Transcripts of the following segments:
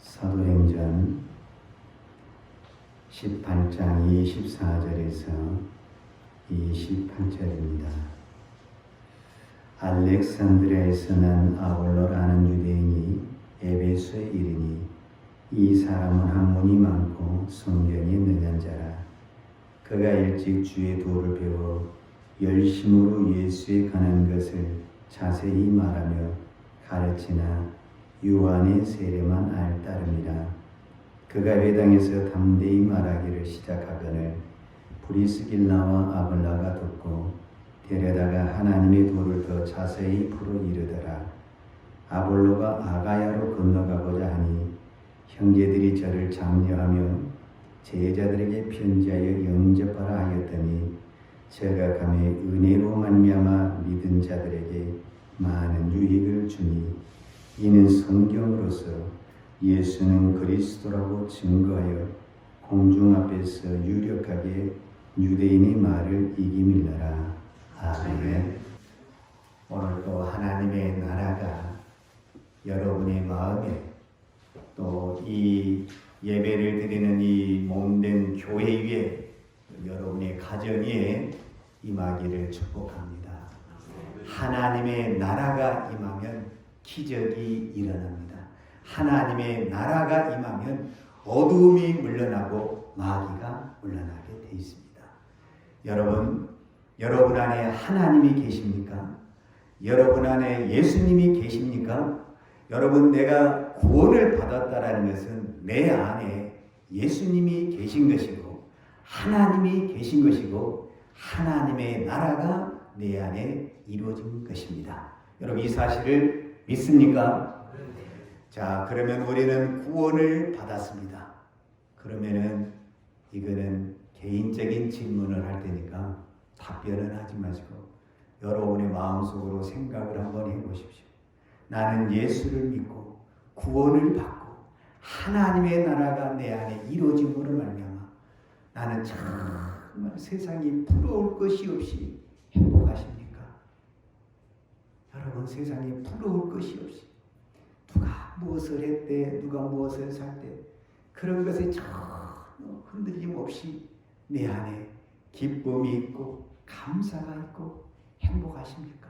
사도행전 18장 24절에서 28절입니다. 알렉산드리아에서 난 아볼로라는 유대인이 에베소에 이르니 이 사람은 학문이 많고 성경에 능한 자라. 그가 일찍 주의 도를 배워 열심으로 예수에 관한 것을 자세히 말하며 가르치나 요한의 세례만 알 따름이라. 그가 회당에서 담대히 말하기를 시작하거늘 브리스길라와 아글라가 듣고 데려다가 하나님의 도를 더 자세히 풀어 이르더라. 아볼로가 아가야로 건너가고자 하니 형제들이 저를 장려하며 제자들에게 편지하여 영접하라 하였더니 저가 감히 은혜로 말미암아 믿은 자들에게 많은 유익을 주니 이는 성경으로서 예수는 그리스도라고 증거하여 공중 앞에서 유력하게 유대인의 말을 이기밀러라. 아멘. 오늘도 하나님의 나라가 여러분의 마음에 또 이 예배를 드리는 이 몸된 교회 위에 여러분의 가정 위에 임하기를 축복합니다. 하나님의 나라가 임하면 기적이 일어납니다. 하나님의 나라가 임하면 어두움이 물러나고 마귀가 물러나게 되어 있습니다. 여러분 안에 하나님이 계십니까? 여러분 안에 예수님이 계십니까? 여러분, 내가 구원을 받았다라는 것은 내 안에 예수님이 계신 것이고 하나님이 계신 것이고 하나님의 나라가 내 안에 이루어진 것입니다. 여러분, 이 사실을 믿습니까? 자, 그러면 우리는 구원을 받았습니다. 그러면은 이거는 개인적인 질문을 할 테니까 답변은 하지 마시고 여러분의 마음속으로 생각을 한번 해보십시오. 나는 예수를 믿고 구원을 받고 하나님의 나라가 내 안에 이루어짐으로 말미암아 나는 정말 세상이 부러울 것이 없이 행복하십니까? 여러분, 세상에 부러울 것이 없이 누가 무엇을 했대, 누가 무엇을 살때 그런 것에 전혀 흔들림 없이 내 안에 기쁨이 있고 감사가 있고 행복하십니까?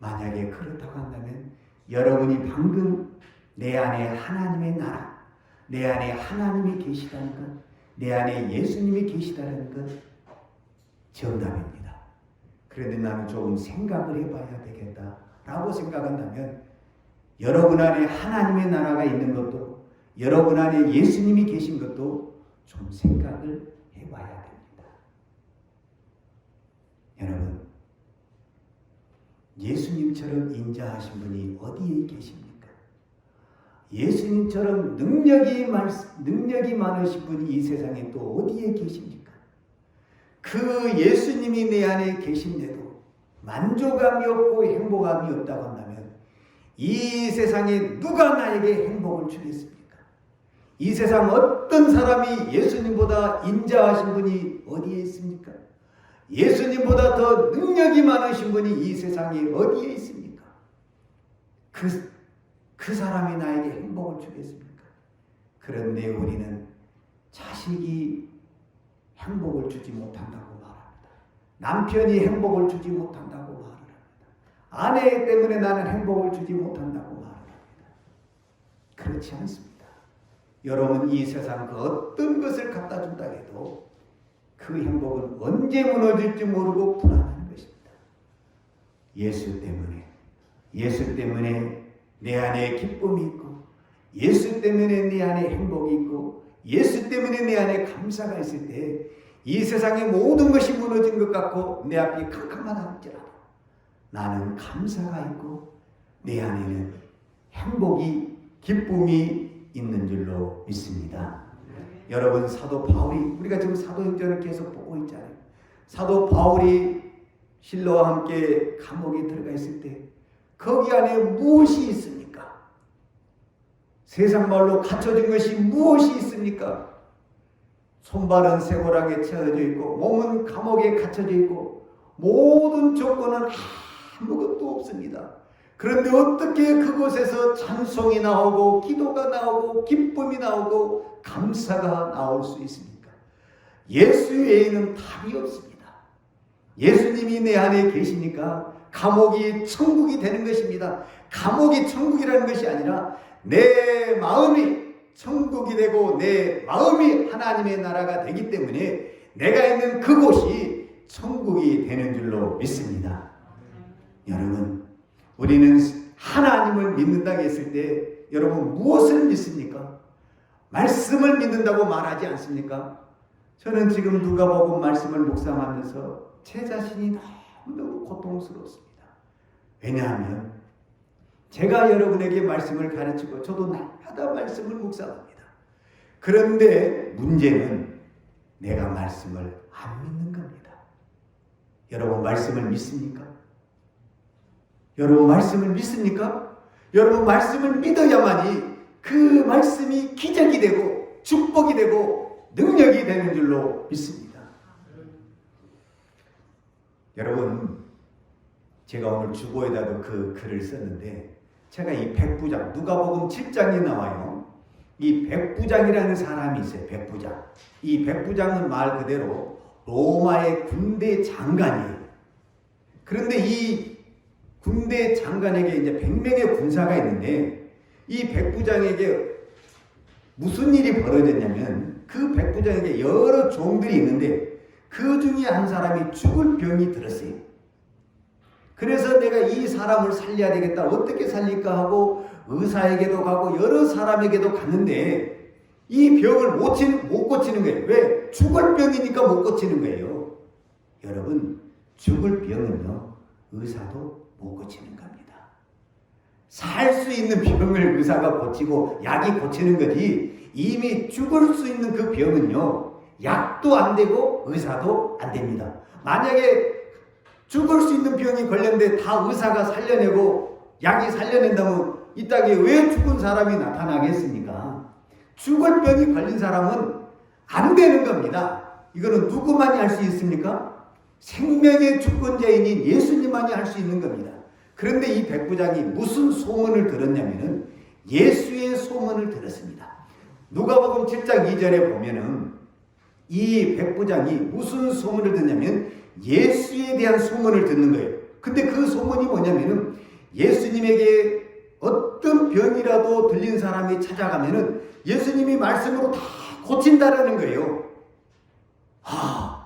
만약에 그렇다고 한다면 여러분이 방금 내 안에 하나님의 나라, 내 안에 하나님이 계시다는 것, 내 안에 예수님이 계시다는 것 정답입니다. 그런데 나는 조금 생각을 해봐야 되겠다라고 생각한다면 여러분 안에 하나님의 나라가 있는 것도 여러분 안에 예수님이 계신 것도 좀 생각을 해봐야 됩니다. 여러분, 예수님처럼 인자하신 분이 어디에 계십니까? 예수님처럼 능력이 많으신 분이 이 세상에 또 어디에 계십니까? 그 예수님이 내 안에 계신데도 만족감이 없고 행복감이 없다고 한다면 이 세상에 누가 나에게 행복을 주겠습니까? 이 세상 어떤 사람이 예수님보다 인자하신 분이 어디에 있습니까? 예수님보다 더 능력이 많으신 분이 이 세상에 어디에 있습니까? 그 사람이 나에게 행복을 주겠습니까? 그런데 우리는 자식이 행복을 주지 못한다고 말합니다. 남편이 행복을 주지 못한다고 말을 합니다. 아내 때문에 나는 행복을 주지 못한다고 말을 합니다. 그렇지 않습니다. 여러분, 이 세상 그 어떤 것을 갖다 준다 해도 그 행복은 언제 무너질지 모르고 불안한 것입니다. 예수 때문에 내 안에 기쁨이 있고 예수 때문에 내 안에 행복이 있고 예수 때문에 내 안에 감사가 있을 때 이 세상의 모든 것이 무너진 것 같고 내 앞이 캄캄하다 할지라도 나는 감사가 있고 내 안에는 행복이 기쁨이 있는 줄로 믿습니다. 여러분, 사도 바울이, 우리가 지금 사도행전을 계속 보고 있잖아요. 사도 바울이 실로와 함께 감옥에 들어가 있을 때 거기 안에 무엇이 있습니까? 세상 말로 갇혀진 것이 무엇이 있습니까? 손발은 쇠고랑에 채워져 있고 몸은 감옥에 갇혀져 있고 모든 조건은 아무것도 없습니다. 그런데 어떻게 그곳에서 찬송이 나오고 기도가 나오고 기쁨이 나오고 감사가 나올 수 있습니까? 예수 외에는 답이 없습니다. 예수님이 내 안에 계시니까 감옥이 천국이 되는 것입니다. 감옥이 천국이라는 것이 아니라 내 마음이 천국이 되고 내 마음이 하나님의 나라가 되기 때문에 내가 있는 그곳이 천국이 되는 줄로 믿습니다. 여러분, 우리는 하나님을 믿는다고 했을 때 여러분 무엇을 믿습니까? 말씀을 믿는다고 말하지 않습니까? 저는 지금 누가복음 말씀을 묵상하면서 제 자신이 너무 고통스럽습니다. 왜냐하면 제가 여러분에게 말씀을 가르치고 저도 날마다 말씀을 묵상합니다. 그런데 문제는 내가 말씀을 안 믿는 겁니다. 여러분 말씀을 믿습니까? 여러분 말씀을 믿습니까? 여러분 말씀을 믿어야만이 그 말씀이 기적이 되고 축복이 되고 능력이 되는 줄로 믿습니다. 여러분, 제가 오늘 주보에다도 그 글을 썼는데 제가 이 백부장, 누가복음 7장에 나와요. 이 백부장이라는 사람이 있어요. 백부장. 이 백부장은 말 그대로 로마의 군대 장관이에요. 그런데 이 군대 장관에게 이제 100명의 군사가 있는데 이 백부장에게 무슨 일이 벌어졌냐면 그 백부장에게 여러 종들이 있는데 그 중에 한 사람이 죽을 병이 들었어요. 그래서 내가 이 사람을 살려야 되겠다. 어떻게 살릴까 하고 의사에게도 가고 여러 사람에게도 갔는데 이 병을 못 고치는 거예요. 왜? 죽을 병이니까 못 고치는 거예요. 여러분, 죽을 병은요, 의사도 못 고치는 겁니다. 살 수 있는 병을 의사가 고치고 약이 고치는 거지 이미 죽을 수 있는 그 병은요, 약도 안 되고 의사도 안 됩니다. 만약에 죽을 수 있는 병이 걸렸는데 다 의사가 살려내고 약이 살려낸다면 이 땅에 왜 죽은 사람이 나타나겠습니까? 죽을 병이 걸린 사람은 안 되는 겁니다. 이거는 누구만이 할 수 있습니까? 생명의 주권자인 예수님만이 할 수 있는 겁니다. 그런데 이 백부장이 무슨 소문을 들었냐면은 예수의 소문을 들었습니다. 누가복음 7장 2절에 보면은 이 백부장이 무슨 소문을 듣냐면 예수에 대한 소문을 듣는 거예요. 근데 그 소문이 뭐냐면은 예수님에게 어떤 병이라도 들린 사람이 찾아가면은 예수님이 말씀으로 다 고친다라는 거예요.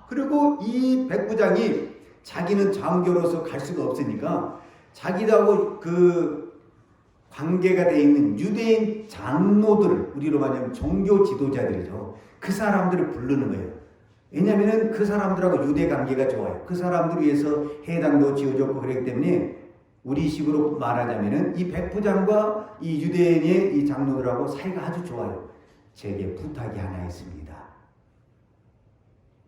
그리고 이 백부장이 자기는 장교로서 갈 수가 없으니까 자기하고 그 관계가 되어 있는 유대인 장로들을, 우리로 말하면 종교 지도자들이죠. 그 사람들을 부르는 거예요. 왜냐하면 그 사람들하고 유대 관계가 좋아요. 그 사람들 위해서 해당도 지어줬고 그렇기 때문에 우리식으로 말하자면 이 백부장과 이 유대인의 이 장로들하고 사이가 아주 좋아요. 제게 부탁이 하나 있습니다.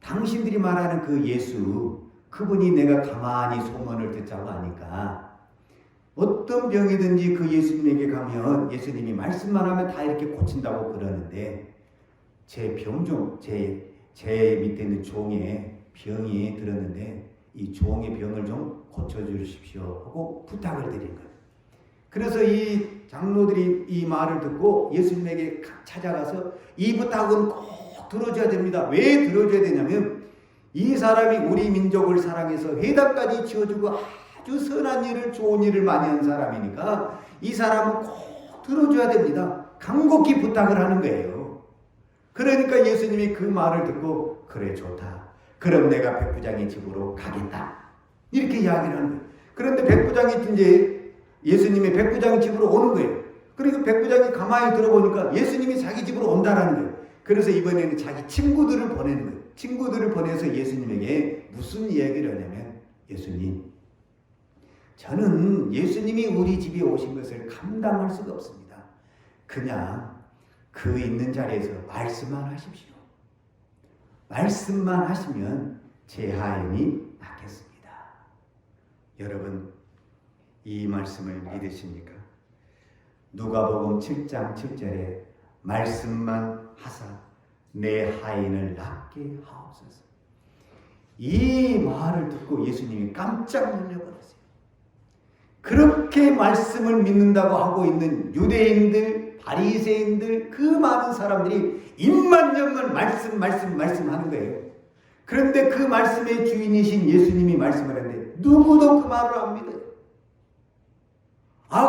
당신들이 말하는 그 예수, 그분이 내가 가만히 소문을 듣자고 하니까 어떤 병이든지 그 예수님에게 가면 예수님이 말씀만 하면 다 이렇게 고친다고 그러는데 제 병 좀, 제 밑에 있는 종의 병이 들었는데 이 종의 병을 좀 고쳐주십시오 하고 부탁을 드린 거예요. 그래서 이 장로들이 이 말을 듣고 예수님에게 찾아가서 이 부탁은 꼭 들어줘야 됩니다. 왜 들어줘야 되냐면 이 사람이 우리 민족을 사랑해서 회당까지 지어주고 아주 선한 일을, 좋은 일을 많이 한 사람이니까 이 사람은 꼭 들어줘야 됩니다. 간곡히 부탁을 하는 거예요. 그러니까 예수님이 그 말을 듣고 그래 좋다. 그럼 내가 백부장의 집으로 가겠다. 이렇게 이야기를 하는 거예요. 그런데 백부장이 이제 예수님이 백부장의 집으로 오는 거예요. 그러니까 백부장이 가만히 들어보니까 예수님이 자기 집으로 온다라는 거예요. 그래서 이번에는 자기 친구들을 보내는 거예요. 친구들을 보내서 예수님에게 무슨 이야기를 하냐면 예수님, 저는 예수님이 우리 집에 오신 것을 감당할 수가 없습니다. 그냥 그 있는 자리에서 말씀만 하십시오. 말씀만 하시면 제 하인이 낫겠습니다. 여러분, 이 말씀을 믿으십니까? 누가복음 7장 7절에 말씀만 하사 내 하인을 낫게 하옵소서. 이 말을 듣고 예수님이 깜짝 놀라버렸어요. 그렇게 말씀을 믿는다고 하고 있는 유대인들, 바리새인들, 그 많은 사람들이 입만년만 말씀하는 거예요. 그런데 그 말씀의 주인이신 예수님이 말씀을 하는데 누구도 그 말을 안 믿어요.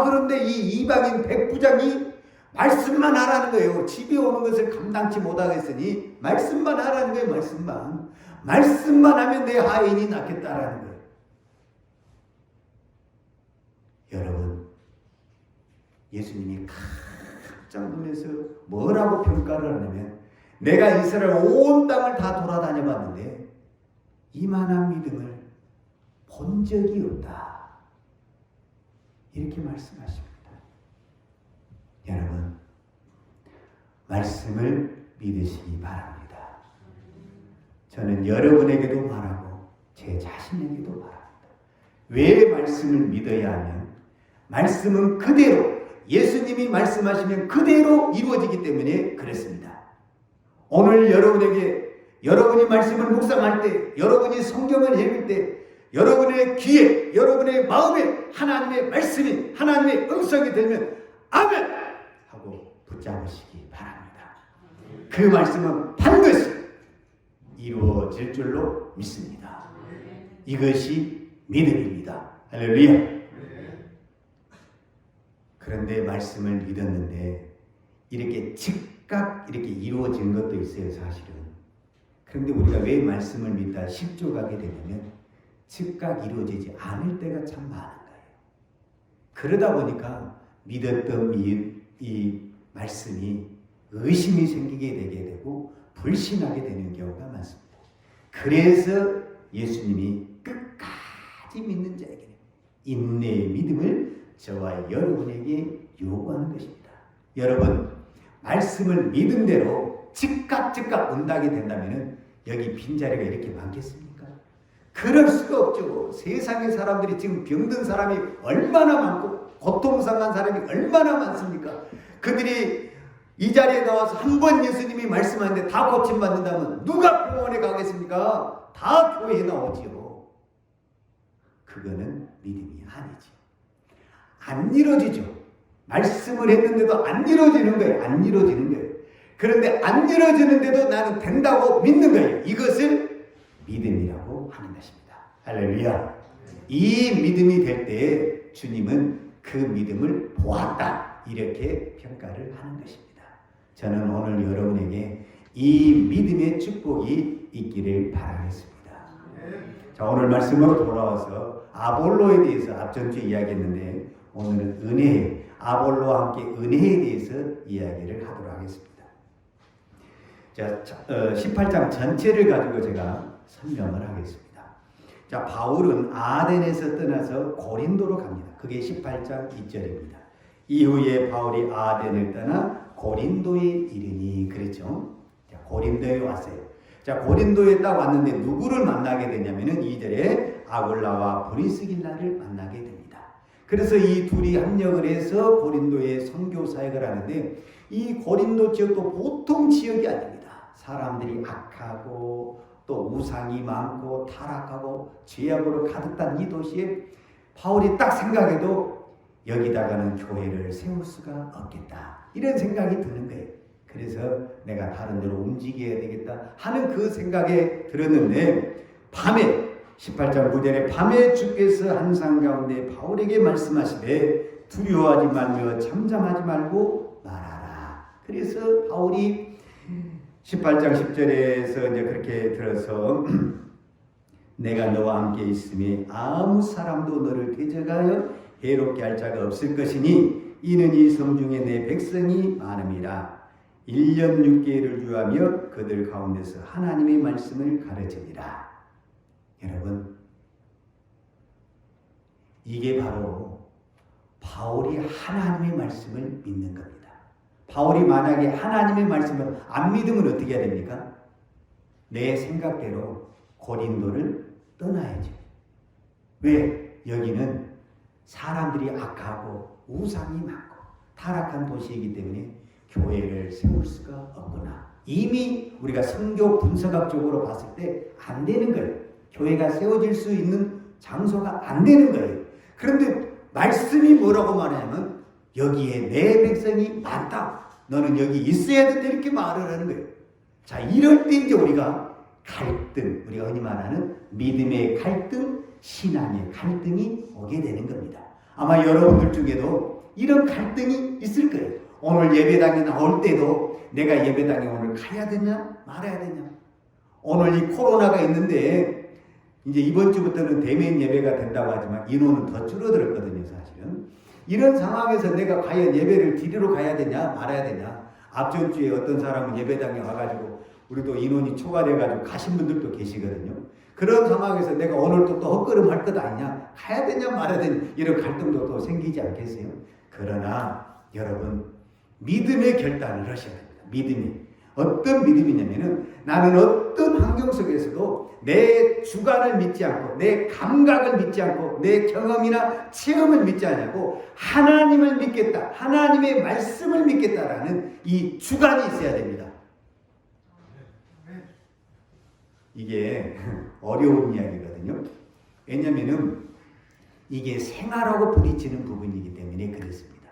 그런데 이 이방인 백부장이 말씀만 하라는 거예요. 집에 오는 것을 감당치 못하겠으니 말씀만 하라는 거예요. 말씀만 하면 내 하인이 낫겠다라는 거예요. 여러분, 예수님이 깜짝 놀라서 뭐라고 평가를 하냐면, 내가 이스라엘 온 땅을 다 돌아다녀 봤는데 이만한 믿음을 본 적이 없다, 이렇게 말씀하십니다. 여러분, 말씀을 믿으시기 바랍니다. 저는 여러분에게도 말하고 제 자신에게도 말합니다. 왜 말씀을 믿어야 하면, 말씀은 그대로, 예수님이 말씀하시면 그대로 이루어지기 때문에 그렇습니다. 오늘 여러분이 말씀을 묵상할 때, 여러분이 성경을 읽을 때, 여러분의 귀에, 여러분의 마음에 하나님의 말씀이, 하나님의 음성이 들면 아멘 하고 붙잡으시기 바랍니다. 그 말씀은 반드시 이루어질 줄로 믿습니다. 이것이 믿음입니다. 할렐루야. 그런데 말씀을 믿었는데 이렇게 즉각 이렇게 이루어진 것도 있어요, 사실은. 그런데 우리가 왜 말씀을 믿다 실족하게 되냐면 즉각 이루어지지 않을 때가 참 많은 거예요. 그러다 보니까 믿었던 이 말씀이 의심이 생기게 되게 되고 불신하게 되는 경우가 많습니다. 그래서 예수님이 끝까지 믿는 자에게 인내의 믿음을 저와 여러분에게 요구하는 것입니다. 여러분, 말씀을 믿은 대로 즉각 응답이 된다면 여기 빈자리가 이렇게 많겠습니까? 그럴 수가 없죠. 세상의 사람들이 지금 병든 사람이 얼마나 많고 고통상한 사람이 얼마나 많습니까? 그들이 이 자리에 나와서 한 번 예수님이 말씀하는데 다 고침받는다면 누가 병원에 가겠습니까? 다 교회에 나오지요. 그거는 믿음이 아니지. 안 이루어지죠. 말씀을 했는데도 안 이루어지는 거예요. 그런데 안 이루어지는데도 나는 된다고 믿는 거예요. 이것을 믿음이라고 하는 것입니다. 할렐루야. 이 믿음이 될 때 주님은 그 믿음을 보았다, 이렇게 평가를 하는 것입니다. 저는 오늘 여러분에게 이 믿음의 축복이 있기를 바라겠습니다. 자, 오늘 말씀으로 돌아와서 아볼로에 대해서 앞전주에 이야기했는데 오늘은 은혜, 아볼로와 함께 은혜에 대해서 이야기를 하도록 하겠습니다. 자, 18장 전체를 가지고 제가 설명을 하겠습니다. 자, 바울은 아덴에서 떠나서 고린도로 갑니다. 그게 18장 2절입니다. 이후에 바울이 아덴을 떠나 고린도에 이르니, 그랬죠. 자, 고린도에 왔어요. 자, 고린도에 딱 왔는데 누구를 만나게 되냐면은 2절에 아굴라와 브리스길라를 만나게 됩니다. 그래서 이 둘이 합력을 해서 고린도에 선교 사역을 하는데, 이 고린도 지역도 보통 지역이 아닙니다. 사람들이 악하고 또 우상이 많고 타락하고 죄악으로 가득 단 이 도시에 바울이 딱 생각해도 여기다가는 교회를 세울 수가 없겠다, 이런 생각이 드는 거예요. 그래서 내가 다른 데로 움직여야 되겠다 하는 그 생각에 들었는데, 밤에 18장 9절에 밤에 주께서 한산 가운데 바울에게 말씀하시되 두려워하지 말며 잠잠하지 말고 말하라. 그래서 바울이 18장 10절에서 이제 그렇게 들어서 내가 너와 함께 있으니 아무 사람도 너를 대적하여 해롭게 할 자가 없을 것이니 이는 이 성 중에 내 백성이 많음이라. 1년 6개월을 유하며 그들 가운데서 하나님의 말씀을 가르치니라. 여러분, 이게 바로 바울이 하나님의 말씀을 믿는 겁니다. 바울이 만약에 하나님의 말씀을 안 믿으면 어떻게 해야 됩니까? 내 생각대로 고린도를 떠나야죠. 왜? 여기는 사람들이 악하고 우상이 많고 타락한 도시이기 때문에 교회를 세울 수가 없구나. 이미 우리가 성교 분석학적으로 봤을 때 안 되는 거예요. 교회가 세워질 수 있는 장소가 안 되는 거예요. 그런데 말씀이 뭐라고 말하냐면 여기에 내 백성이 많다. 너는 여기 있어야 된다. 이렇게 말을 하는 거예요. 자, 이럴 때 이제 우리가 갈등, 우리가 흔히 말하는 믿음의 갈등, 신앙의 갈등이 오게 되는 겁니다. 아마 여러분들 중에도 이런 갈등이 있을 거예요. 오늘 예배당에 나올 때도 내가 예배당에 오늘 가야 되냐 말아야 되냐. 오늘 이 코로나가 있는데 이제 이번 주부터는 대면 예배가 된다고 하지만 인원은 더 줄어들었거든요. 사실은 이런 상황에서 내가 과연 예배를 드리러 가야 되냐 말아야 되냐. 앞전 주에 어떤 사람은 예배당에 와가지고 우리도 인원이 초과돼가지고 가신 분들도 계시거든요. 그런 상황에서 내가 오늘도 또 헛걸음 할 것 아니냐, 가야 되냐 말아야 되냐, 이런 갈등도 또 생기지 않겠어요? 그러나 여러분, 믿음의 결단을 하셔야 됩니다. 믿음이. 어떤 믿음이냐면은 나는 어떤 환경 속에서도 내 주관을 믿지 않고 내 감각을 믿지 않고 내 경험이나 체험을 믿지 않고 하나님을 믿겠다, 하나님의 말씀을 믿겠다라는 이 주관이 있어야 됩니다. 이게 어려운 이야기거든요. 왜냐면은 이게 생활하고 부딪히는 부분이기 때문에 그렇습니다.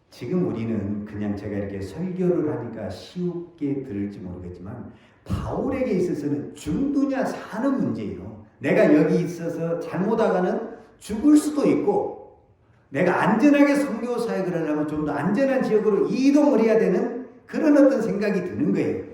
지금 우리는 그냥 제가 이렇게 설교를 하니까 쉽게 들을지 모르겠지만 바울에게 있어서는 죽느냐 사는 문제예요. 내가 여기 있어서 잘못하가는 죽을 수도 있고 내가 안전하게 선교 사역을 하려면 좀 더 안전한 지역으로 이동을 해야 되는 그런 어떤 생각이 드는 거예요.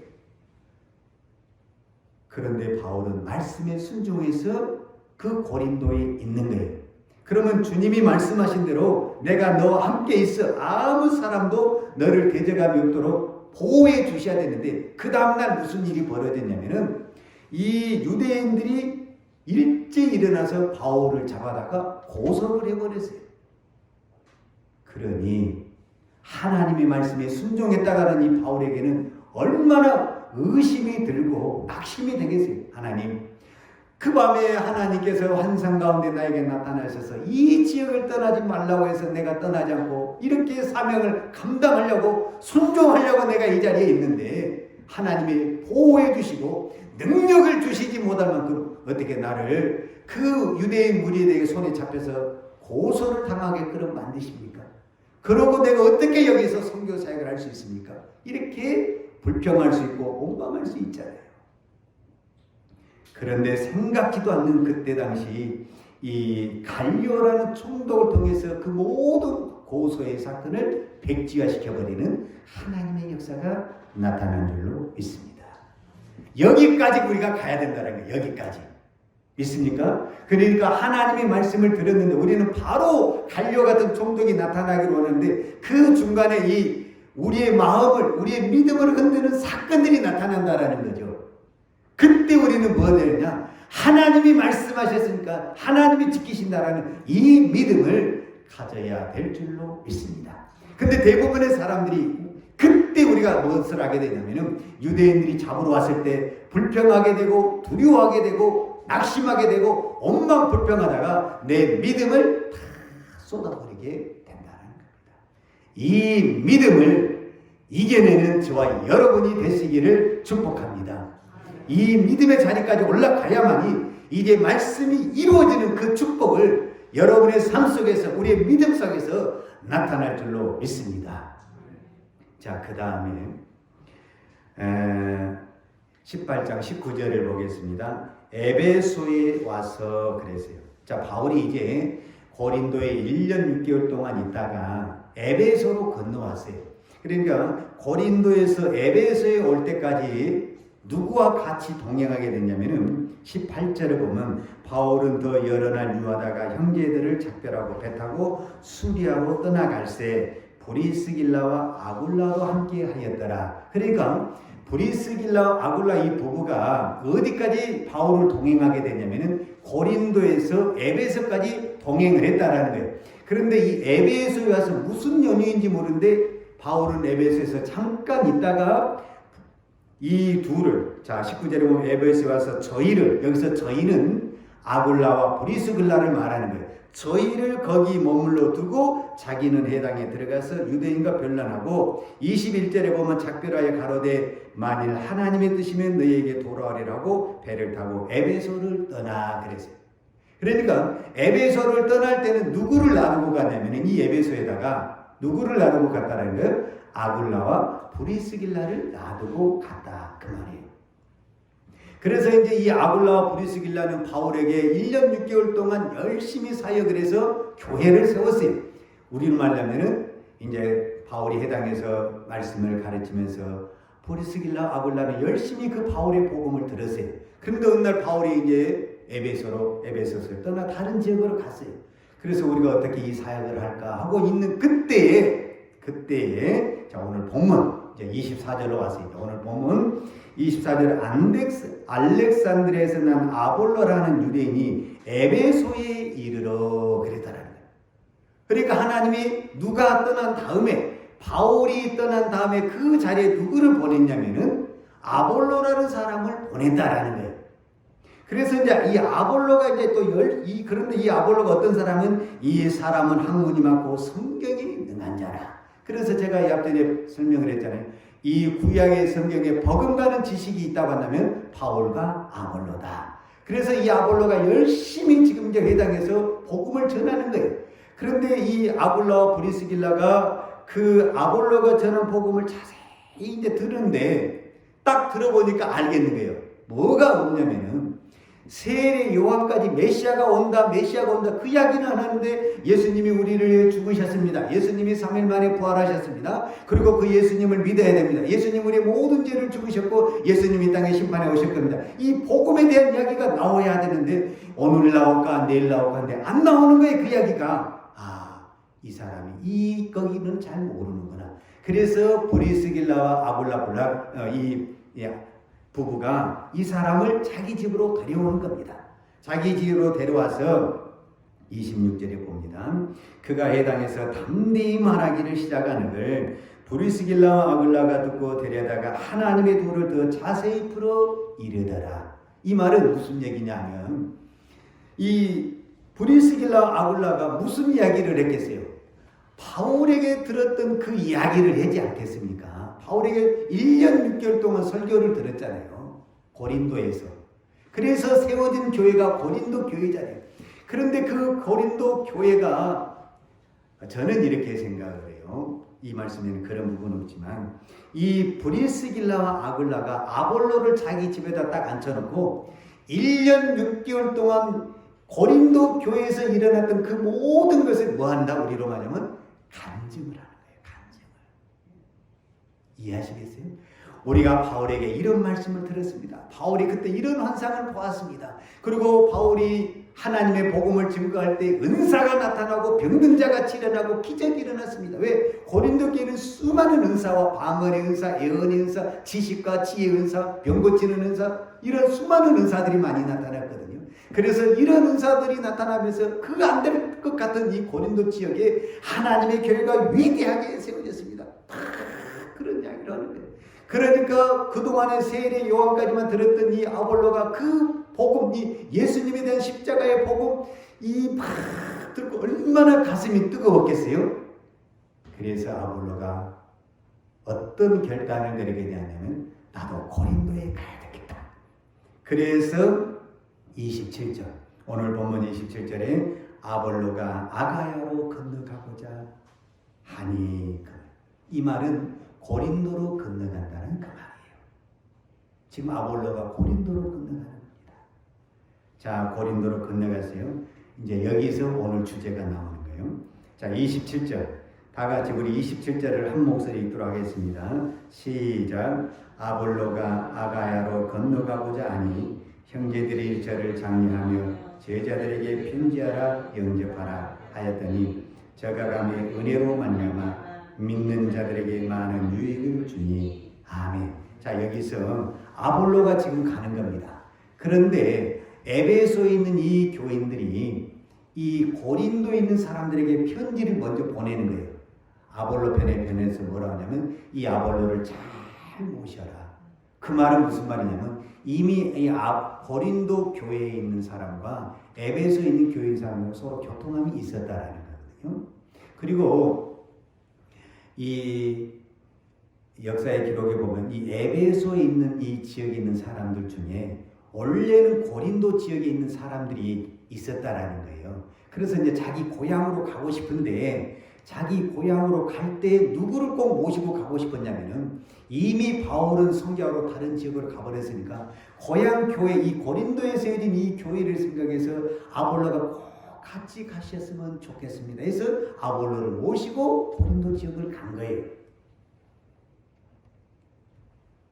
그런데 바울은 말씀에 순종해서 그 고린도에 있는 거예요. 그러면 주님이 말씀하신 대로 내가 너와 함께 있어 아무 사람도 너를 대적함이 없도록 보호해 주셔야 되는데 그 다음날 무슨 일이 벌어졌냐면은 이 유대인들이 일찍 일어나서 바울을 잡아다가 고소를 해버렸어요. 그러니 하나님의 말씀에 순종했다가는 이 바울에게는 얼마나 의심이 들고 낙심이 되겠어요. 하나님, 그 밤에 하나님께서 환상 가운데 나에게 나타나셔서 이 지역을 떠나지 말라고 해서 내가 떠나지 않고 이렇게 사명을 감당하려고 순종하려고 내가 이 자리에 있는데 하나님이 보호해 주시고 능력을 주시지 못할 만큼 어떻게 나를 그 유대인 무리에게 손에 잡혀서 고소를 당하게끔 만드십니까? 그러고 내가 어떻게 여기서 선교 사역을 할 수 있습니까? 이렇게 불평할 수 있고 원망할 수 있잖아요. 그런데 생각지도 않는 그때 당시 이 갈리오라는 총독을 통해서 그 모든 고소의 사건을 백지화시켜버리는 하나님의 역사가 나타난 줄로 믿습니다. 여기까지 우리가 가야 된다는 거예요. 여기까지. 믿습니까? 그러니까 하나님의 말씀을 들었는데 우리는 바로 갈리오 같은 총독이 나타나기를 원하는데 그 중간에 이 우리의 마음을, 우리의 믿음을 흔드는 사건들이 나타난다라는 거죠. 그때 우리는 뭐 되느냐? 하나님이 말씀하셨으니까 하나님이 지키신다라는 이 믿음을 가져야 될 줄로 믿습니다. 근데 대부분의 사람들이 그때 우리가 무엇을 하게 되냐면은 유대인들이 잡으러 왔을 때 불평하게 되고 두려워하게 되고 낙심하게 되고 원망불평하다가 내 믿음을 다 쏟아버리게 된다는 겁니다. 이 믿음을 이겨내는 저와 여러분이 되시기를 축복합니다. 이 믿음의 자리까지 올라가야만이 이제 말씀이 이루어지는 그 축복을 여러분의 삶 속에서 우리의 믿음 속에서 나타날 줄로 믿습니다. 자, 그 다음에 18장 19절을 보겠습니다. 에베소에 와서 그랬어요. 자, 바울이 이제 고린도에 1년 6개월 동안 있다가 에베소로 건너왔어요. 그러니까 고린도에서 에베소에 올 때까지 누구와 같이 동행하게 됐냐면은 18절에 보면 바울은 더 여러 날 유하다가 형제들을 작별하고 배 타고 수리하고 떠나갈새 브리스길라와 아굴라도 함께 하였더라. 그러니까 브리스길라와 아굴라 이 부부가 어디까지 바울을 동행하게 되냐면은 고린도에서 에베소까지 동행을 했다라는 거예요. 그런데 이 에베소에 와서 무슨 연유인지 모르는데 바울은 에베소에서 잠깐 있다가 이 둘을, 자 19절에 보면 에베소에 와서 저희를, 여기서 저희는 아굴라와 브리스길라를 말하는 거예요. 저희를 거기 머물러 두고 자기는 해당에 들어가서 유대인과 변론하고 21절에 보면 작별하여 가로되 만일 하나님의 뜻이면 너희에게 돌아오리라고 배를 타고 에베소를 떠나 그랬어요. 그러니까 에베소를 떠날 때는 누구를 나누고 갔냐면 이 에베소에다가 누구를 나누고 갔다는 거예요? 아굴라와 브리스길라를 놔두고 갔다 그 말이에요. 그래서 이제 이 아굴라와 브리스길라는 바울에게 1년 6개월 동안 열심히 사역을 해서 교회를 세웠어요. 우리로 말하면은 이제 바울이 해당해서 말씀을 가르치면서 브리스길라 아굴라는 열심히 그 바울의 복음을 들었어요. 그런데 어느 날 바울이 이제 에베소를 떠나 다른 지역으로 갔어요. 그래서 우리가 어떻게 이 사역을 할까 하고 있는 그때에 자 오늘 본문 이제 24절로 왔습니다. 오늘 본문 24절 알렉산드리아에서 난 아볼로라는 유대인이 에베소에 이르러 그랬다라는 거예요. 그러니까 하나님이 누가 떠난 다음에 바울이 떠난 다음에 그 자리에 누구를 보냈냐면은 아볼로라는 사람을 보냈다라는 거예요. 그래서 이제 이 아볼로가 이제 그런데 이 아볼로가 어떤 사람은 이 사람은 학문이 많고 성경이 능한 자라. 그래서 제가 이 앞전에 설명을 했잖아요. 이 구약의 성경에 버금가는 지식이 있다고 한다면 바울과 아볼로다. 그래서 이 아볼로가 열심히 지금 이제 회당에서 복음을 전하는 거예요. 그런데 이 아볼로와 브리스길라가 그 아볼로가 전한 복음을 자세히 이제 들은데 딱 들어보니까 알겠는 거예요. 뭐가 없냐면은 세례 요한까지 메시아가 온다 그 이야기는 안 하는데 예수님이 우리를 위해 죽으셨습니다. 예수님이 3일 만에 부활하셨습니다. 그리고 그 예수님을 믿어야 됩니다. 예수님 우리의 모든 죄를 죽으셨고 예수님이 땅에 심판에 오실 겁니다. 이 복음에 대한 이야기가 나와야 되는데 오늘 나올까 내일 나올까 하는데 안 나오는 거예요. 그 이야기가. 이 사람이 이 거기는 잘 모르는구나. 그래서 브리스길라와 아굴라 부부가 이 사람을 자기 집으로 데려오는 겁니다. 자기 집으로 데려와서 26절에 봅니다. 그가 해당해서 담대히 말하기를 시작하는걸 브리스길라와 아굴라가 듣고 데려다가 하나님의 도를 더 자세히 풀어 이르더라. 이 말은 무슨 얘기냐면 이 브리스길라와 아굴라가 무슨 이야기를 했겠어요? 바울에게 들었던 그 이야기를 하지 않겠습니까? 바울에게 1년 6개월 동안 설교를 들었잖아요. 고린도에서. 그래서 세워진 교회가 고린도 교회잖아요. 그런데 그 고린도 교회가 저는 이렇게 생각을 해요. 이 말씀에는 그런 부분은 없지만 이 브리스길라와 아굴라가 아볼로를 자기 집에다 딱 앉혀놓고 1년 6개월 동안 고린도 교회에서 일어났던 그 모든 것을 뭐 한다? 우리로 말하면 간증을 하는 거예요. 간증을. 이해하시겠어요? 우리가 바울에게 이런 말씀을 들었습니다. 바울이 그때 이런 환상을 보았습니다. 그리고 바울이 하나님의 복음을 증거할 때 은사가 나타나고 병든 자가 일어나고 기적이 일어났습니다. 왜? 고린도 교회는 수많은 은사와 방언의 은사, 예언의 은사, 지식과 지혜의 은사, 병 고치는 은사 이런 수많은 은사들이 많이 나타났거든요. 그래서 이런 은사들이 나타나면서 그 안 될 것 같은 이 고린도 지역에 하나님의 교회가 위대하게 세워졌습니다. 그런 이야기를 하는 거예요. 그러니까 그동안에 세례 요한까지만 들었던 이 아볼로가 그 복음, 이 예수님에 대한 십자가의 복음 막 듣고 얼마나 가슴이 뜨거웠겠어요? 그래서 아볼로가 어떤 결단을 내리게 되냐면 나도 고린도에 가야 되겠다. 그래서 27절 오늘 본문 27절에 아볼로가 아가야로 건너가고자 하니 이 말은 고린도로 건너간다는 그 말이에요. 지금 아볼로가 고린도로 건너가는 겁니다. 자, 고린도로 건너갔어요. 이제 여기서 오늘 주제가 나오는 거예요. 자, 27절 다 같이 우리 27절을 한 목소리 읽도록 하겠습니다. 시작. 아볼로가 아가야로 건너가고자 하니 형제들이 저를 장려하며 제자들에게 편지하라 영접하라 하였더니 저가 감히 은혜로 말미암아 믿는 자들에게 많은 유익을 주니 아멘. 자, 여기서 아볼로가 지금 가는 겁니다. 그런데 에베소에 있는 이 교인들이 이 고린도에 있는 사람들에게 편지를 먼저 보내는 거예요. 아볼로 편에 변해서 뭐라 하냐면 이 아볼로를 잘 모셔라. 그 말은 무슨 말이냐면 이미 이 고린도 교회에 있는 사람과 에베소에 있는 교회 사람과 서로 교통함이 있었다라는 거거든요. 그리고 이 역사의 기록에 보면 이 에베소에 있는 이 지역에 있는 사람들 중에 원래는 고린도 지역에 있는 사람들이 있었다라는 거예요. 그래서 이제 자기 고향으로 가고 싶은데 자기 고향으로 갈 때 누구를 꼭 모시고 가고 싶었냐면은 이미 바울은 선교하러 다른 지역으로 가버렸으니까 고향 교회 이 고린도에 세워진 이 교회를 생각해서 아볼로가 꼭 같이 가셨으면 좋겠습니다. 그래서 아볼로를 모시고 고린도 지역을 간 거예요.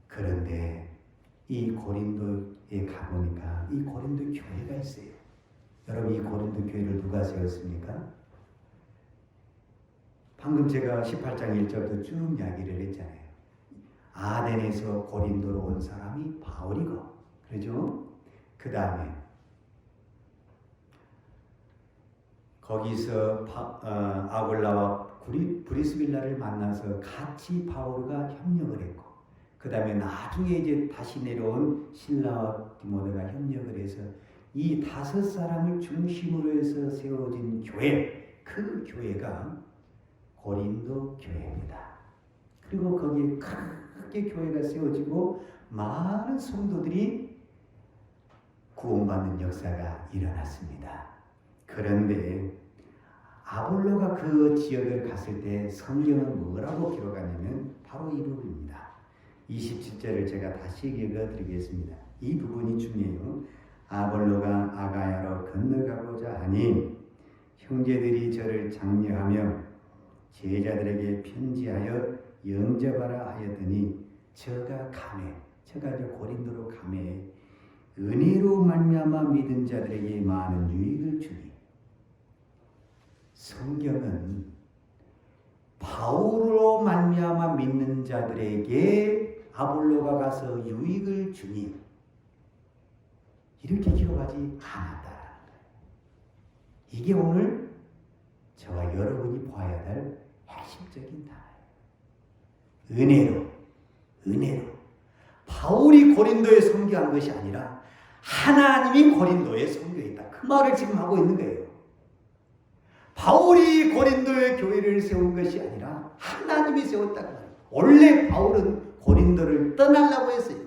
그런데 이 고린도에 가보니까 이 고린도 교회가 있어요. 여러분 이 고린도 교회를 누가 세웠습니까? 방금 제가 18장 1절부터 쭉 이야기를 했잖아요. 아덴에서 고린도로 온 사람이 바울이고, 그렇죠? 그 다음에 거기서 아굴라와 브리스빌라를 만나서 같이 바울과 협력을 했고, 그 다음에 나중에 이제 다시 내려온 실라와 디모데가 협력을 해서 이 5사람을 중심으로 해서 세워진 교회, 그 교회가 고린도 교회입니다. 그리고 거기에 크게 교회가 세워지고 많은 성도들이 구원받는 역사가 일어났습니다. 그런데 아볼로가 그 지역을 갔을 때 성경은 뭐라고 기록하냐면 바로 이 부분입니다. 27절을 제가 다시 읽어드리겠습니다. 이 부분이 중요해요. 아볼로가 아가야로 건너가고자 하니 형제들이 저를 장려하며 제자들에게 편지하여 영접하라 하였더니 저가 이제 고린도로 가매 은혜로 말미암아 믿은 자들에게 많은 유익을 주니. 성경은 바울로 말미암아 믿는 자들에게 아볼로가 가서 유익을 주니 이렇게 기록하지 않았다라는 거예요. 이게 오늘 저와 여러분이 봐야 될 핵심적인 단어예요. 은혜로. 바울이 고린도에 선교한 것이 아니라 하나님이 고린도에 선교했다. 그 말을 지금 하고 있는 거예요. 바울이 고린도의 교회를 세운 것이 아니라 하나님이 세웠다. 원래 바울은 고린도를 떠나려고 했어요.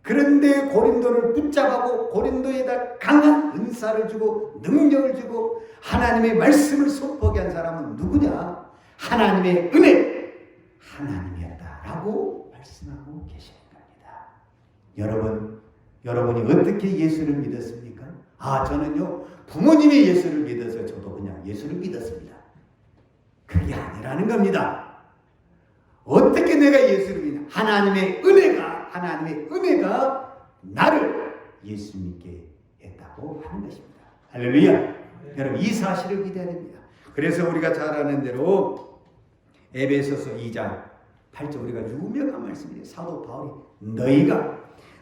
그런데 고린도를 붙잡고 고린도에다 강한 은사를 주고 능력을 주고 하나님의 말씀을 선포하게 한 사람은 누구냐? 하나님의 은혜, 하나님이었다라고 말씀하고 계시는 겁니다. 여러분이 어떻게 예수를 믿었습니까? 저는요 부모님이 예수를 믿어서 저도 그냥 예수를 믿었습니다. 그게 아니라는 겁니다. 어떻게 내가 예수를 믿냐? 하나님의 은혜가 나를 예수 믿게 했다고 하는 것입니다. 할렐루야. 여러분 이 사실을 믿어야 됩니다. 그래서 우리가 잘 아는 대로 에베소서 2장 8절 우리가 유명한 말씀이에요. 사도 바울이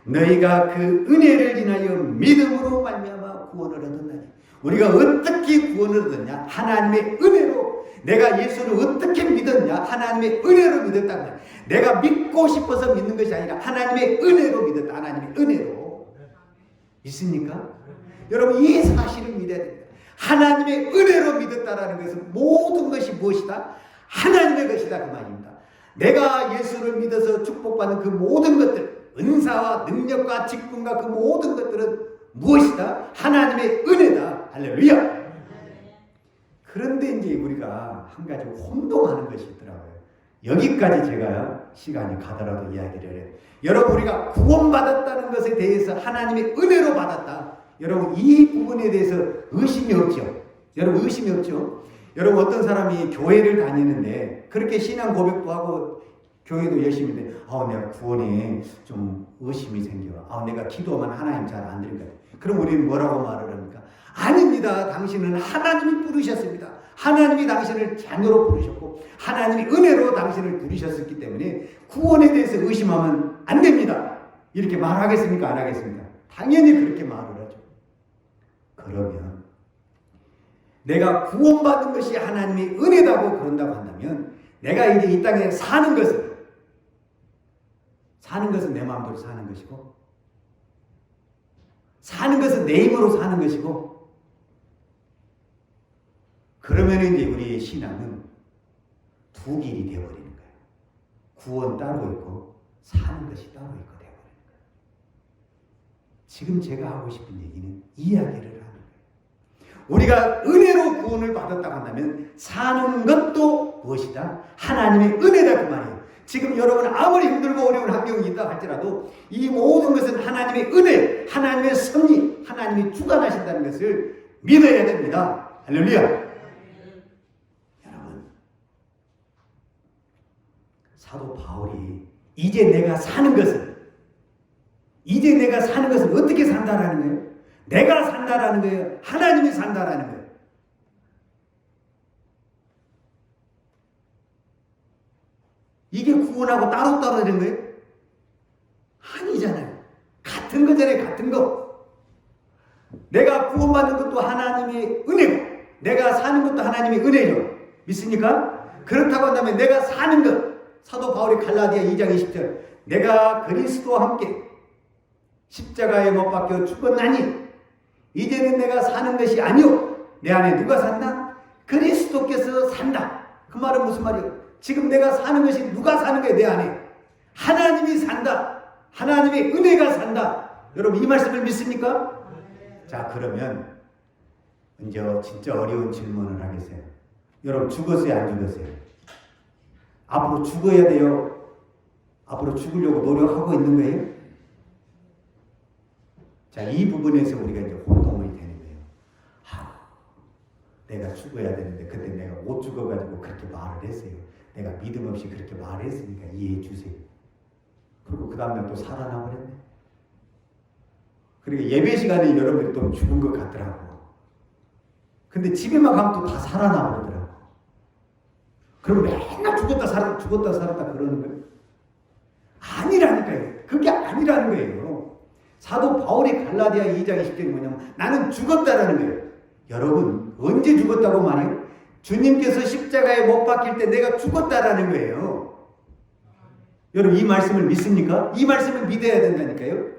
너희가 그 은혜를 인하여 믿음으로 말미암아 구원을 얻었나니. 우리가 어떻게 구원을 얻었냐? 하나님의 은혜로. 내가 예수를 어떻게 믿었냐? 하나님의 은혜로 믿었단 말이야. 내가 믿고 싶어서 믿는 것이 아니라 하나님의 은혜로 믿었다. 하나님의 은혜로. 믿습니까? 여러분 이 사실을 믿어야 됩니다. 하나님의 은혜로 믿었다라는 것은 모든 것이 무엇이다? 하나님의 것이다 그 말입니다. 내가 예수를 믿어서 축복받는 그 모든 것들, 은사와 능력과 직분과 그 모든 것들은 무엇이다? 하나님의 은혜다. 할렐루야. 그런데 이제 우리가 한 가지 혼동하는 것이 있더라고요. 여기까지 제가 시간이 가더라도 이야기를 해요. 여러분 우리가 구원받았다는 것에 대해서 하나님의 은혜로 받았다. 여러분 이 부분에 대해서 의심이 없죠. 여러분 의심이 없죠. 여러분 어떤 사람이 교회를 다니는데 그렇게 신앙 고백도 하고 교회도 열심히 해. 내가 구원에 좀 의심이 생겨. 내가 기도하면 하나님 잘 안 들은 거야. 그럼 우리는 뭐라고 말을 합니까? 아닙니다. 당신은 하나님이 부르셨습니다. 하나님이 당신을 자녀로 부르셨고 하나님이 은혜로 당신을 부르셨기 때문에 구원에 대해서 의심하면 안 됩니다. 이렇게 말하겠습니까? 안 하겠습니까? 당연히 그렇게 말을 하죠. 그러면 내가 구원받은 것이 하나님의 은혜다고 그런다고 한다면 내가 이제 이 땅에 사는 것은 내 마음대로 사는 것이고 사는 것은 내 힘으로 사는 것이고 그러면 이제 우리의 신앙은 두 길이 되어버리는 거예요. 구원 따로 있고 사는 것이 따로 있고 되어버리는 거예요. 지금 제가 하고 싶은 얘기는 이 이야기를 우리가 은혜로 구원을 받았다고 한다면 사는 것도 무엇이다? 하나님의 은혜다 그 말이에요. 지금 여러분 아무리 힘들고 어려운 환경이 있다 할지라도 이 모든 것은 하나님의 은혜, 하나님의 섭리, 하나님이 주관하신다는 것을 믿어야 됩니다. 할렐루야. 여러분, 사도 바울이 이제 내가 사는 것은 어떻게 산다라는 거예요? 내가 산다라는 거예요? 하나님이 산다라는 거예요? 이게 구원하고 따로따로 되는 거예요? 아니잖아요. 같은 거잖아요. 같은 거. 내가 구원받는 것도 하나님의 은혜고 내가 사는 것도 하나님의 은혜죠. 믿습니까? 그렇다고 한다면 내가 사는 것, 사도 바울이 갈라디아 2장 20절, 내가 그리스도와 함께 십자가에 못 박혀 죽었나니 이제는 내가 사는 것이 아니요 내 안에 누가 산다? 그리스도께서 산다. 그 말은 무슨 말이에요? 지금 내가 사는 것이 누가 사는 거예요? 내 안에 하나님이 산다. 하나님의 은혜가 산다. 여러분 이 말씀을 믿습니까? 자, 그러면 이제 진짜 어려운 질문을 하겠어요. 여러분 죽었어요? 안 죽었어요? 앞으로 죽어야 돼요? 앞으로 죽으려고 노력하고 있는 거예요? 자, 이 부분에서 우리가 이제 혼동이 되는 거예요. 내가 죽어야 되는데 그때 내가 못 죽어가지고 그렇게 말을 했어요. 내가 믿음 없이 그렇게 말했으니까 이해해 주세요. 그리고 그 다음날 또 살아나 버렸네. 그러니까 예배 시간에 여러분들이 또 죽은 것 같더라고. 근데 집에만 가면 또 다 살아나 버리더라고. 그럼 맨날 죽었다 살았다 그러는 거예요. 아니라니까요. 그게 아니라는 거예요. 사도 바울이 갈라디아 2장 20절이 뭐냐면 나는 죽었다라는 거예요. 여러분 언제 죽었다고 말해요? 주님께서 십자가에 못 박힐 때 내가 죽었다라는 거예요. 여러분 이 말씀을 믿습니까? 이 말씀을 믿어야 된다니까요.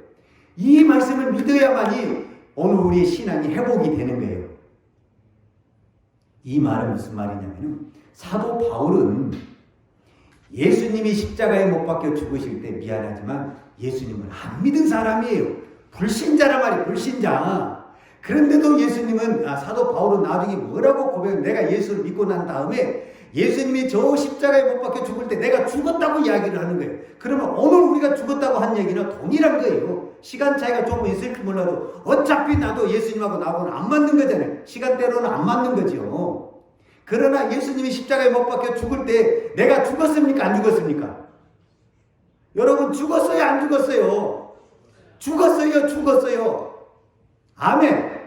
이 말씀을 믿어야만이 오늘 우리의 신앙이 회복이 되는 거예요. 이 말은 무슨 말이냐면 사도 바울은 예수님이 십자가에 못 박혀 죽으실 때 미안하지만 예수님을 안 믿은 사람이에요. 불신자란 말이에요. 불신자. 그런데도 예수님은 사도 바울은 나중에 뭐라고 고백해요? 내가 예수를 믿고 난 다음에 예수님이 저 십자가에 못 박혀 죽을 때 내가 죽었다고 이야기를 하는 거예요. 그러면 오늘 우리가 죽었다고 한 얘기는 동일한 거예요. 시간 차이가 조금 있을지 몰라도 어차피 나도 예수님하고 나하고는 안 맞는 거잖아요. 시간대로는 안 맞는 거죠. 그러나 예수님이 십자가에 못 박혀 죽을 때 내가 죽었습니까? 안 죽었습니까? 여러분 죽었어요? 안 죽었어요? 죽었어요. 아멘.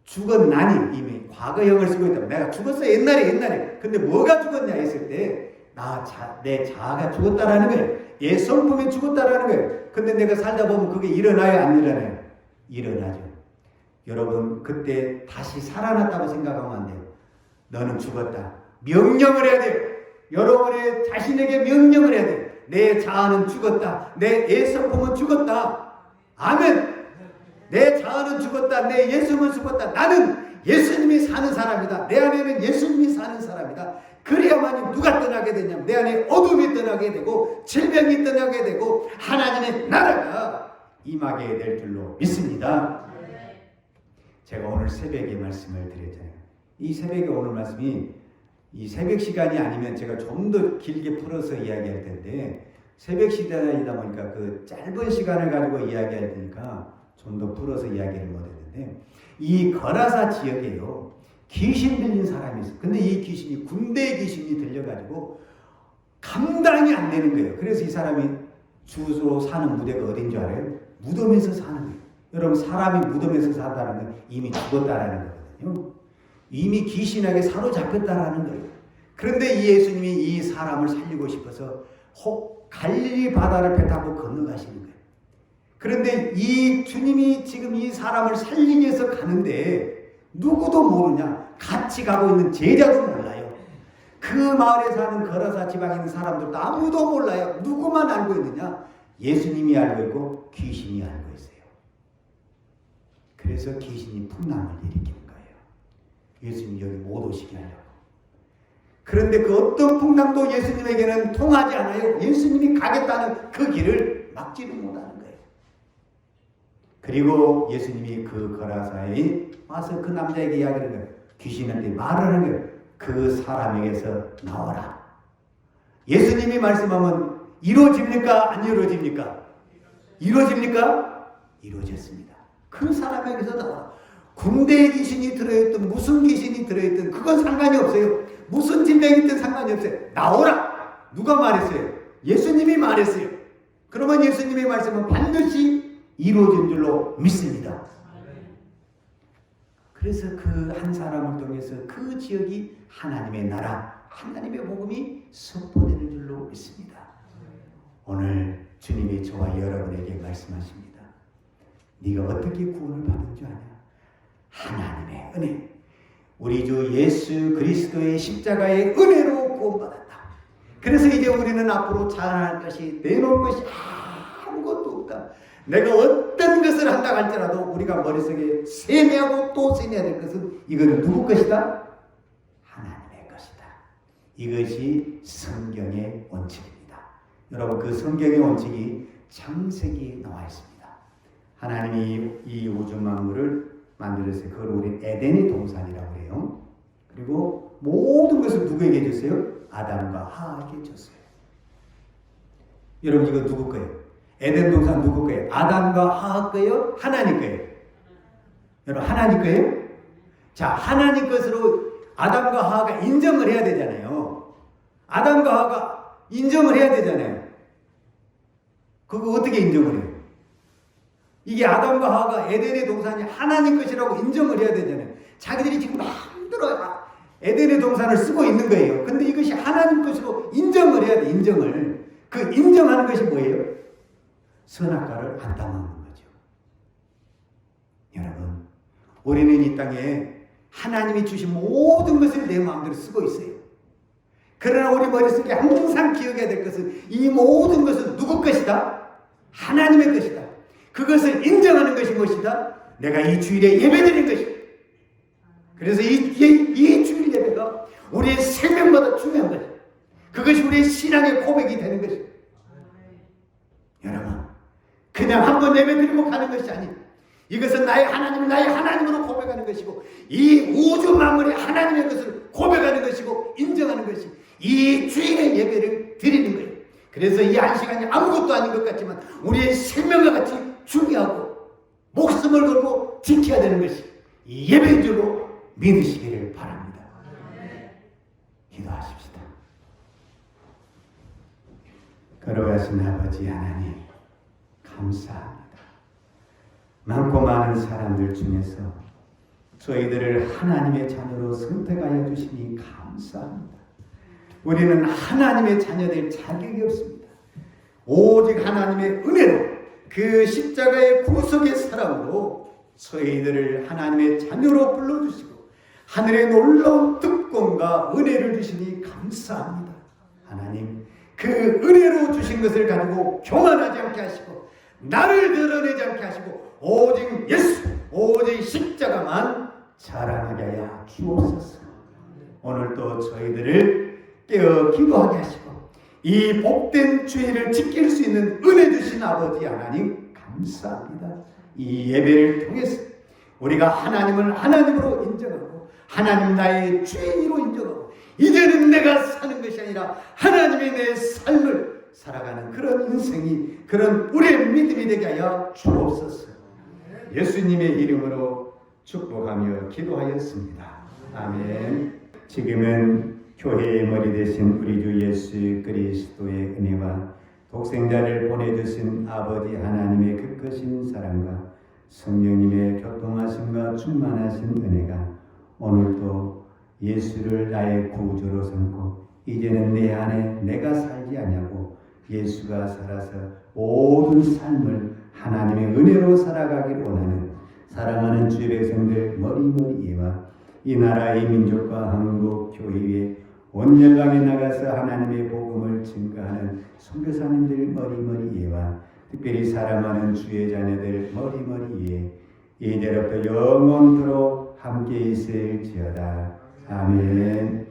죽었나니 이미 과거형을 쓰고 있다. 내가 죽었어요. 옛날에. 근데 뭐가 죽었냐 했을 때 내 자아가 죽었다라는 거예요. 옛 성품이 죽었다라는 거예요. 근데 내가 살다 보면 그게 일어나요? 안 일어나요? 일어나죠. 여러분 그때 다시 살아났다고 생각하면 안 돼요. 너는 죽었다. 명령을 해야 돼요. 여러분의 자신에게 명령을 해야 돼요. 내 자아는 죽었다. 내 옛 성품은 죽었다. 아멘. 내 자아는 죽었다. 내 예수는 죽었다. 나는 예수님이 사는 사람이다. 내 안에는 예수님이 사는 사람이다. 그래야만이 누가 떠나게 되냐면 내 안에 어둠이 떠나게 되고 질병이 떠나게 되고 하나님의 나라가 임하게 될 줄로 믿습니다. 제가 오늘 새벽에 말씀을 드렸잖아요. 이 새벽에 오늘 말씀이 이 새벽 시간이 아니면 제가 좀 더 길게 풀어서 이야기할 텐데 새벽 시간이다 보니까 그 짧은 시간을 가지고 이야기할 테니까 좀 더 풀어서 이야기를 못했는데 이 거라사 지역에요 귀신 들린 사람이 있어요. 근데 이 귀신이 군대 귀신이 들려가지고 감당이 안 되는 거예요. 그래서 이 사람이 주로 사는 무대가 어딘 줄 알아요? 무덤에서 사는 거예요. 여러분 사람이 무덤에서 산다는 건 이미 죽었다라는 거거든요. 이미 귀신에게 사로잡혔다라는 거예요. 그런데 이 예수님이 이 사람을 살리고 싶어서 갈릴리 바다를 배 타고 건너가시는 거예요. 그런데 이 주님이 지금 이 사람을 살리기 위해서 가는데 누구도 모르냐? 같이 가고 있는 제자도 몰라요. 그 마을에 사는 거라사 지방에 있는 사람들도 아무도 몰라요. 누구만 알고 있느냐? 예수님이 알고 있고 귀신이 알고 있어요. 그래서 귀신이 풍랑을 일으키는 거예요. 예수님 여기 못 오시게 하려고. 그런데 그 어떤 풍랑도 예수님에게는 통하지 않아요. 예수님이 가겠다는 그 길을 막지를 못하는 거예요. 그리고 예수님이 그 거라사에 와서 그 남자에게 이야기하는 거예요. 귀신한테 말을 하는 거예요. 그 사람에게서 나와라. 예수님이 말씀하면 이루어집니까? 안 이루어집니까? 이루어집니까? 이루어졌습니다. 그 사람에게서 나와라. 군대에 귀신이 들어있든 무슨 귀신이 들어있든 그건 상관이 없어요. 무슨 질병이 있든 상관이 없어요. 나오라. 누가 말했어요? 예수님이 말했어요. 그러면 예수님의 말씀은 반드시 이루어진 줄로 믿습니다. 그래서 그 한 사람을 통해서 그 지역이 하나님의 나라, 하나님의 복음이 선포되는 줄로 믿습니다. 오늘 주님이 저와 여러분에게 말씀하십니다. 네가 어떻게 구원을 받은 줄 아냐? 하나님의 은혜, 우리 주 예수 그리스도의 십자가의 은혜로 구원받았다. 그래서 이제 우리는 앞으로 자랑할 것이, 내놓을 것이 아무것도 없다. 내가 어떤 것을 한다 할지라도 우리가 머릿속에 세뇌하고 또 세뇌해야 될 것은 이거는 누구 것이다? 하나님의 것이다. 이것이 성경의 원칙입니다. 여러분, 그 성경의 원칙이 창세기에 나와 있습니다. 하나님이 이 우주 만물을 만들었어요. 그걸 우리 에덴의 동산이라고 해요. 그리고 모든 것을 누구에게 줬어요? 아담과 하와에게 줬어요. 여러분, 이거 누구 거예요? 에덴 동산 누구 거예요? 아담과 하와 거예요? 하나님 거예요? 여러분, 하나님 거예요? 자, 하나님 것으로 아담과 하와가 인정을 해야 되잖아요. 아담과 하와가 인정을 해야 되잖아요. 그거 어떻게 인정을 해요? 이게 아담과 하와가 에덴의 동산이 하나님 것이라고 인정을 해야 되잖아요. 자기들이 지금 마음대로 에덴의 동산을 쓰고 있는 거예요. 근데 이것이 하나님 것으로 인정을 해야 돼, 인정을. 그 인정하는 것이 뭐예요? 선악과를 안 따먹는 거죠. 여러분, 우리는 이 땅에 하나님이 주신 모든 것을 내 마음대로 쓰고 있어요. 그러나 우리 머릿속에 항상 기억해야 될 것은 이 모든 것은 누구 것이다? 하나님의 것이다. 그것을 인정하는 것이 무엇이다? 내가 이 주일에 예배드리는 것이다. 그래서 이 주일 예배가 우리의 생명보다 중요한 것이다. 그것이 우리의 신앙의 고백이 되는 것이다. 여러분, 그냥 한번 예배드리고 가는 것이 아닙니다. 이것은 나의 하나님을 나의 하나님으로 고백하는 것이고, 이 우주 만물의 하나님의 것을 고백하는 것이고 인정하는 것이 이 주일의 예배를 드리는 거예요. 그래서 이 한 시간이 아무것도 아닌 것 같지만 우리의 생명과 같이 중요하고 목숨을 걸고 지켜야 되는 것이 이 예배인 줄로 믿으시기를 바랍니다. 기도하십시다. 걸어가신 아버지 하나님, 감사합니다. 많고 많은 사람들 중에서 저희들을 하나님의 자녀로 선택하여 주시니 감사합니다. 우리는 하나님의 자녀될 자격이 없습니다. 오직 하나님의 은혜로 그 십자가의 구속의 사랑으로 저희들을 하나님의 자녀로 불러주시고 하늘의 놀라운 특권과 은혜를 주시니 감사합니다. 하나님, 그 은혜로 주신 것을 가지고 교만하지 않게 하시고 나를 드러내지 않게 하시고 오직 예수, 오직 십자가만 자랑하게 하여 주옵소서. 오늘도 저희들을 깨어 기도하게 하시고 이 복된 주일을 지킬 수 있는 은혜 주신 아버지 하나님 감사합니다. 이 예배를 통해서 우리가 하나님을 하나님으로 인정하고 하나님 나의 주인으로 인정하고 이제는 내가 사는 것이 아니라 하나님의 내 삶을 살아가는 그런 인생이, 그런 우리의 믿음이 되게 하여 주옵소서. 예수님의 이름으로 축복하며 기도하였습니다. 아멘. 지금은 교회의 머리 되신 우리 주 예수 그리스도의 은혜와 독생자를 보내주신 아버지 하나님의 극크신 사랑과 성령님의 교통하심과 충만하신 은혜가 오늘도 예수를 나의 구주로 삼고 이제는 내 안에 내가 살지 아니하고 예수가 살아서 모든 삶을 하나님의 은혜로 살아가길 원하는 사랑하는 주의 백성들 머리머리와 이 나라 이 민족과 한국 교회에 온 열방에 나가서 하나님의 복음을 증거하는 선교사님들 머리머리와 특별히 사랑하는 주의 자녀들 머리머리에 이제부터 영원토록 함께 있을지어다. 아멘.